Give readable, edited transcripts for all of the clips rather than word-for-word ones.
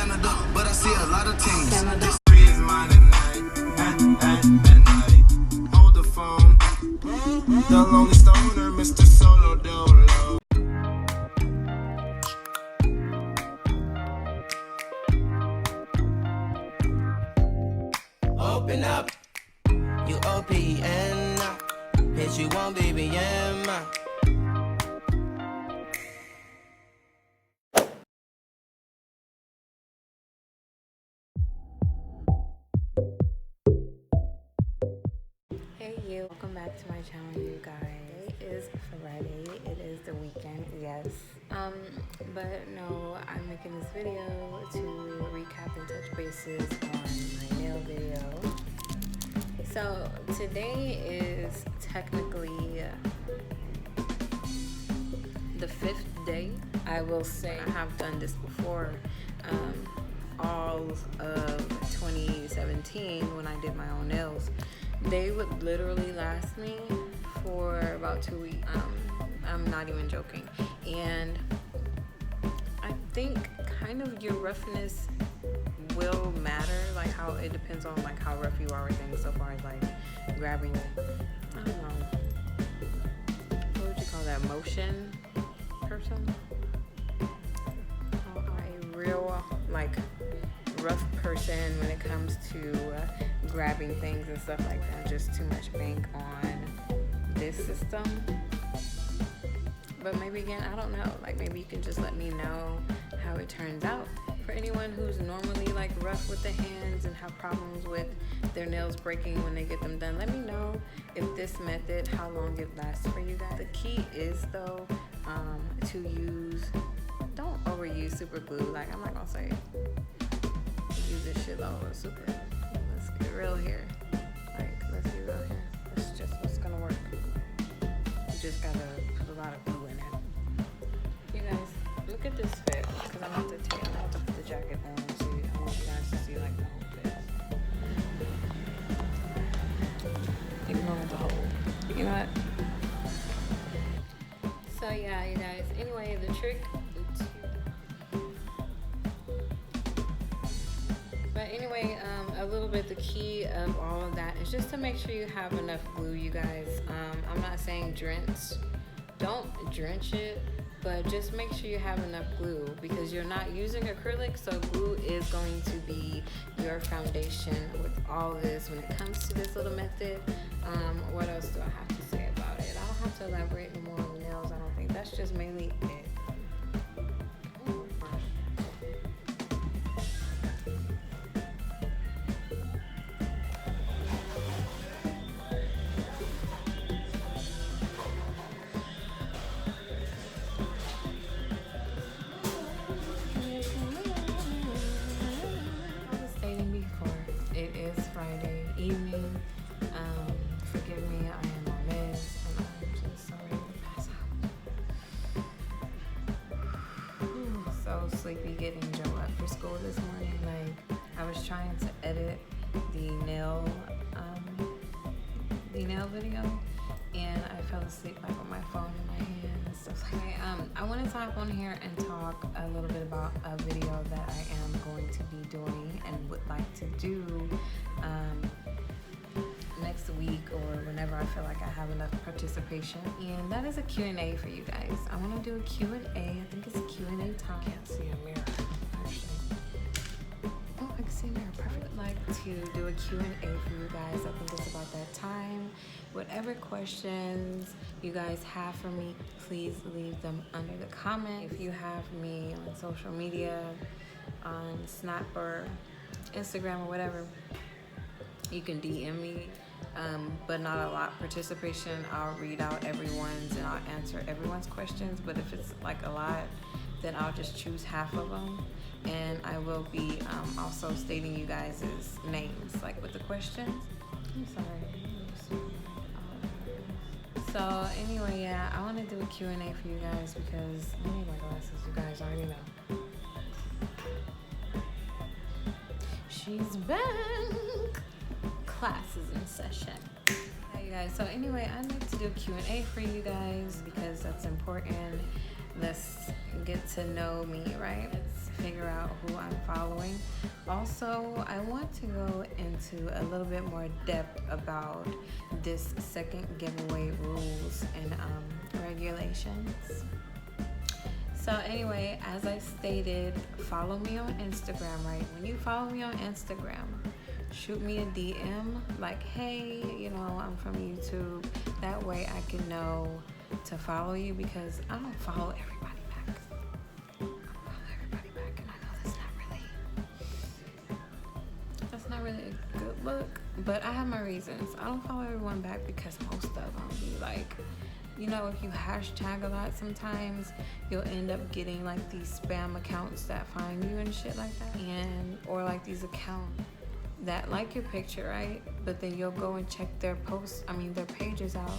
Canada, but I see a lot of things. Canada. Is mine at night. Hold the phone. The lonely stoner, Mr. Solo Dolo. Open up, you OPN. Bitch, you won't BBM. Hey you, welcome back to my channel, you guys. Today is Friday, it is the weekend, yes. But no, I'm making this video to recap and touch bases on my nail video. So today is technically the 5th day. I will say I have done this before. All of 2017 when I did my own nails, they would literally last me for about 2 weeks. I'm not even joking. And I think kind of your roughness will matter, like how it depends on like how rough you are with things, so far as like grabbing, I don't know, what would you call that, motion person? A real like rough person when it comes to grabbing things and stuff like that. Just too much bank on this system. But maybe again, I don't know, like maybe you can just let me know how it turns out. For anyone who's normally like rough with the hands and have problems with their nails breaking when they get them done, let me know if this method, how long it lasts for you guys. The key is though, to use, don't overuse super glue. Like I'm not gonna say use this shit all over super. Let's get real here. Like let's get real here. That's just what's gonna work. You just gotta put a lot of glue in it. You guys, look at this fit, because I'm about to put the jacket on so I want you guys to see like the whole fit. Ignore the whole. You know what? So yeah, you guys. Anyway, the trick. But anyway, a little bit the key of all of that is just to make sure you have enough glue, you guys. I'm not saying drench. Don't drench it, but just make sure you have enough glue because you're not using acrylic, so glue is going to be your foundation with all this when it comes to this little method. What else do I have to say about it? I don't have to elaborate more on the nails, I don't think. That's just mainly it. Friday evening. Forgive me, I am on meds and I'm just so ready to pass out. So sleepy getting Joe up for school this morning. Like I was trying to edit the nail video and I fell asleep like with my phone in my hand and stuff like that. I wanted to hop on here and talk a little bit about a video that I am going to be doing and would like to do next week or whenever I feel like I have enough participation, and that is a Q&A for you guys. I want to do a Q&A. I think it's a Q&A time. I can't see a mirror actually. Oh, I can see a mirror. Perfect. I'd like to do a Q&A for you guys. I think it's about that time. Whatever questions you guys have for me, please leave them under the comment. If you have me on social media, on Snap or Instagram or whatever, you can DM me, but not a lot participation. I'll read out everyone's and I'll answer everyone's questions, but if it's like a lot, then I'll just choose half of them, and I will be also stating you guys' names like with the questions. I'm sorry. So anyway, yeah, I want to do a Q&A for you guys because I need my glasses, you guys already know. She's back. Class is in session. Hey you guys, so anyway, I'd like to do a Q&A for you guys because that's important. Let's get to know me, right? Let's figure out who I'm following. Also, I want to go into a little bit more depth about this second giveaway rules and regulations. So anyway, as I stated, follow me on Instagram, right? When you follow me on Instagram, shoot me a DM like, hey, you know, I'm from YouTube. That way I can know to follow you, because I don't follow everybody back. I don't follow everybody back, and I know that's not really a good look, but I have my reasons. I don't follow everyone back because most of them be like, you know, if you hashtag a lot, sometimes you'll end up getting like these spam accounts that find you and shit like that, and or like these accounts that like your picture, right? But then you'll go and check their posts, their pages out,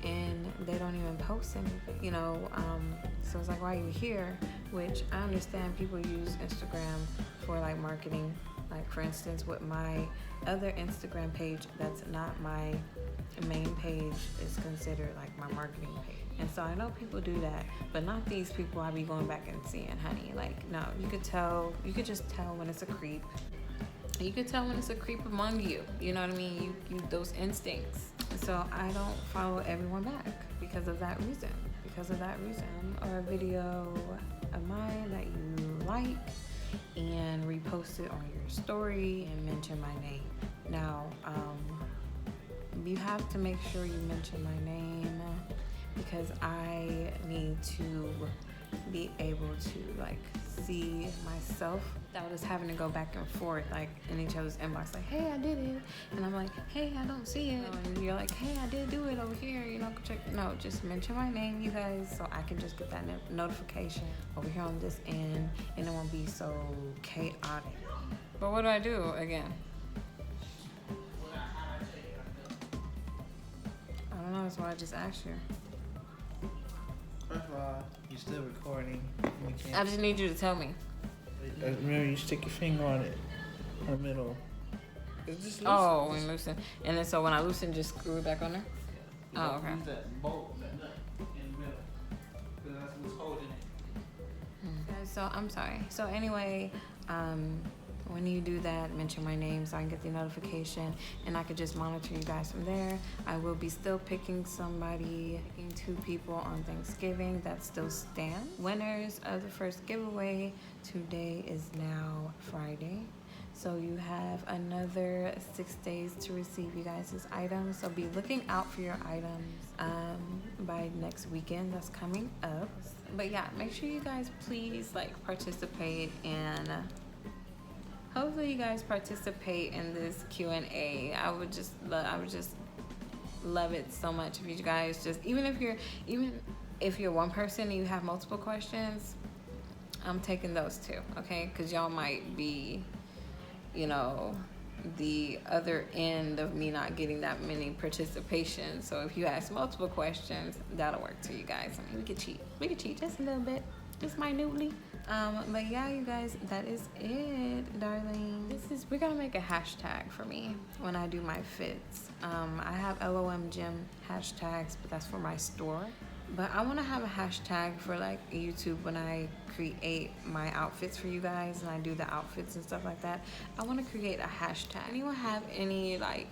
and they don't even post anything, you know. So it's like, why are you here? Which I understand people use Instagram for like marketing. Like for instance, with my other Instagram page, that's not my main page, is considered like my marketing page. And so I know people do that, but not these people I be going back and seeing, honey. Like, no, you could just tell when it's a creep. You could tell when it's a creep among you. You know what I mean? You those instincts. So I don't follow everyone back because of that reason. Or a video of mine that you like and repost it on your story and mention my name. Now, you have to make sure you mention my name, because I need to be able to like see myself without us having to go back and forth like in each other's inbox, like, hey, I did it, and I'm like, hey, I don't see it, and you're like, hey, I did do it over here, you know, check. No, just mention my name, you guys, so I can just get that notification over here on this end, and it won't be so chaotic. But what do I do again? I don't know, that's why I just asked you. First of all, you're still recording. I just need you to tell me. Remember, you stick your finger on it, in the middle. It's just loosen. Oh, and loosen. And then so when I loosen, just screw it back on there? Oh, okay. Use that bolt, that nut in the middle. Because that's what's holding it. Okay, so I'm sorry. So anyway, when you do that, mention my name so I can get the notification, and I could just monitor you guys from there. I will be still picking 2 people on Thanksgiving that still stand. Winners of the first giveaway, today is now Friday. So you have another 6 days to receive you guys' items. So be looking out for your items by next weekend that's coming up. But yeah, make sure you guys please like participate, and hopefully you guys participate in this Q&A. I would just love it so much if you guys just, even if you're one person and you have multiple questions, I'm taking those too, okay? Because y'all might be, you know, the other end of me not getting that many participation. So if you ask multiple questions, that'll work too, you guys. I mean, we could cheat just a little bit, just minutely. But yeah, you guys, that is it, darling. We're gonna make a hashtag for me when I do my fits. I have LOM Gym hashtags, but that's for my store. But I wanna have a hashtag for like YouTube when I create my outfits for you guys and I do the outfits and stuff like that. I wanna create a hashtag. Anyone have any like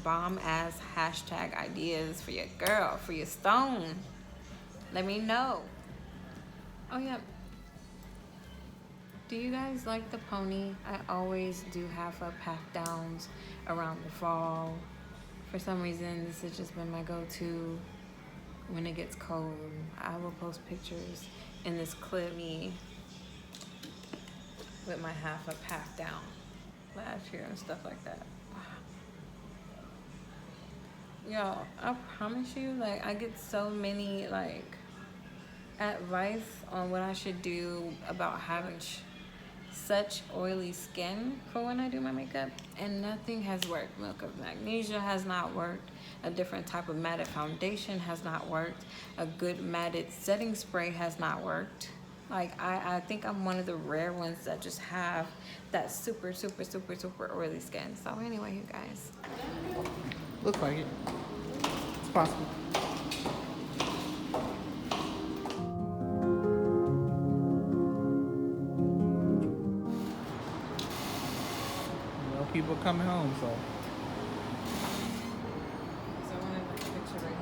bomb ass hashtag ideas for your girl, for your stone? Let me know. Oh yeah. Do you guys like the pony? I always do half up, half downs around the fall. For some reason, this has just been my go-to when it gets cold. I will post pictures in this clip me with my half up, half down last year and stuff like that. Yo, I promise you, like, I get so many, like, advice on what I should do about having such oily skin for when I do my makeup, and nothing has worked. Milk of magnesia has not worked. A different type of matted foundation has not worked. A good matted setting spray has not worked. Like, I think I'm one of the rare ones that just have that super, super, super, super oily skin. So anyway, you guys. Looks like it. It's possible. people coming home, so. So I wanted like a picture right here.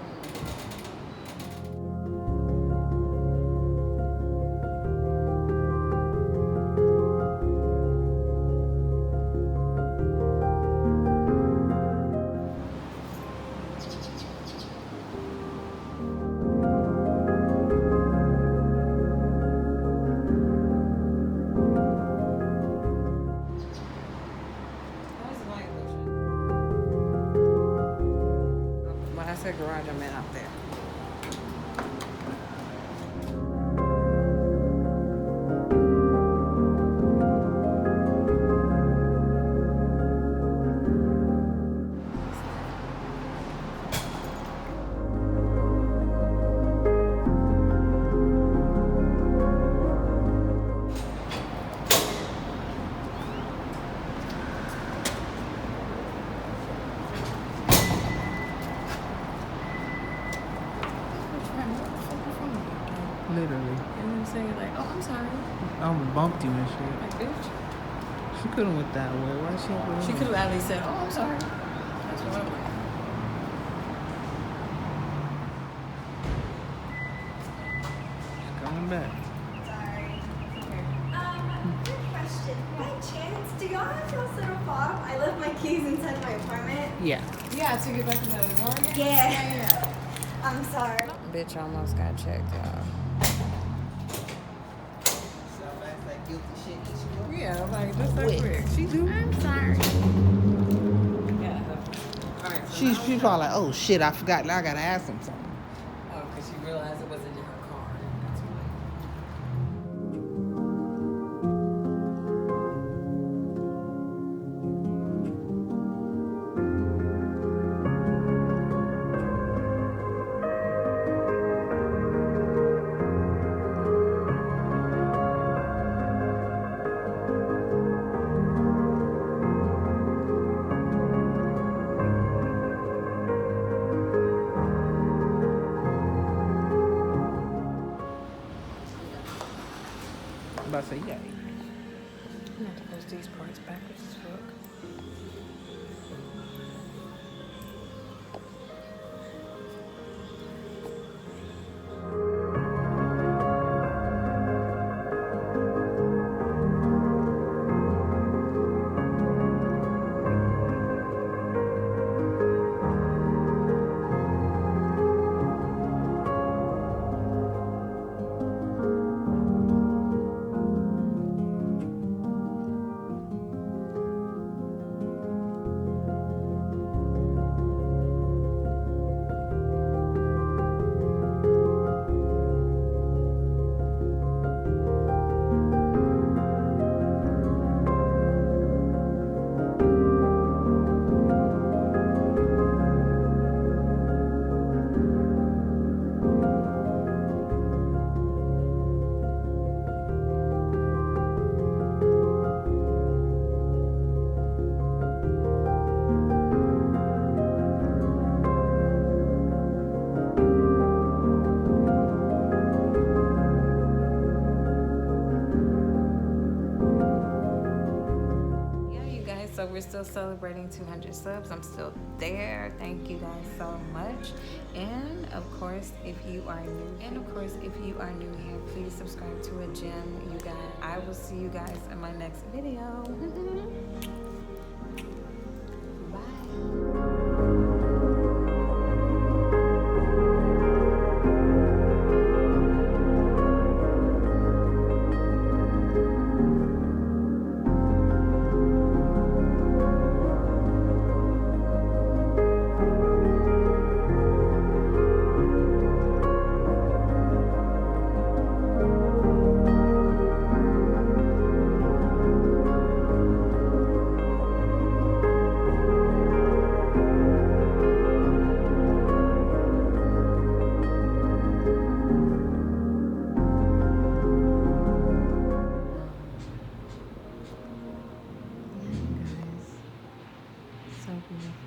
How's the light, Lucian? When I said garage, I meant out there. Literally. And then say like, oh, I'm sorry. I almost bumped you and shit. Like, bitch. She couldn't went that way. Why she have She could have at least said, oh, I'm sorry. That's what I would. She's coming back. Sorry. Quick question. By chance, do y'all have y'all's little fob? I left my keys inside my apartment. Yeah. Yeah, to get back to the door again? Yeah. I'm sorry. Bitch almost got checked, y'all. Yeah, like just that quick. She do. I'm sorry. Yeah. All right. So She probably like, oh shit, I forgot. Now I gotta ask him something. Oh, because she realized it wasn't in her car. That's why. I'm about to say, yeah. I'm going to post these parts backwards as fuck. So we're still celebrating 200 subs. I'm still there. Thank you guys so much. And of course, if you are new here, please subscribe to a gem. You guys, I will see you guys in my next video. Bye. So beautiful.